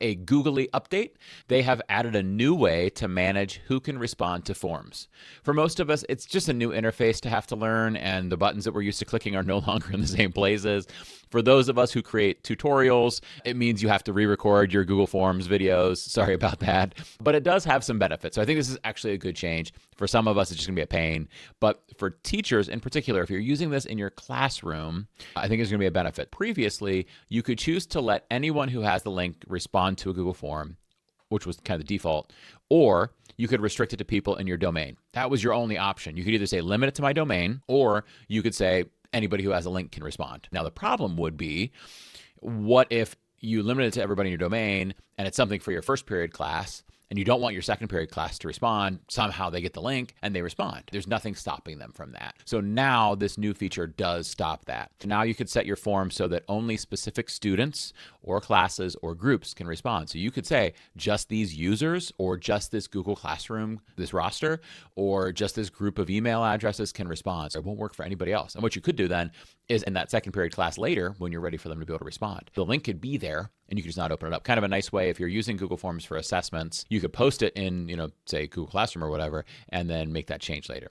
a googly update, they have added a new way to manage who can respond to forms. For most of us, it's just a new interface to have to learn, and the buttons that we're used to clicking are no longer in the same places. For those of us who create tutorials, it means you have to re-record your Google Forms videos. Sorry about that. But it does have some benefits. So I think this is actually a good change. For some of us, it's just going to be a pain. But for teachers in particular, if you're using this in your classroom, I think it's going to be a benefit. Previously, you could choose to let anyone who has the link respond to a Google form, which was kind of the default, or you could restrict it to people in your domain. That was your only option. You could either say limit it to my domain, or you could say anybody who has a link can respond. Now, the problem would be, what if you limit it to everybody in your domain and it's something for your first period class, and you don't want your second period class to respond? Somehow they get the link and they respond. There's nothing stopping them from that. So now this new feature does stop that. Now you could set your form so that only specific students or classes or groups can respond. So you could say just these users, or just this Google Classroom, this roster, or just this group of email addresses can respond. So it won't work for anybody else. And what you could do then is, in that second period class later, when you're ready for them to be able to respond, the link could be there and you could just not open it up. Kind of a nice way, if you're using Google Forms for assessments, you could post it in, say Google Classroom or whatever, and then make that change later.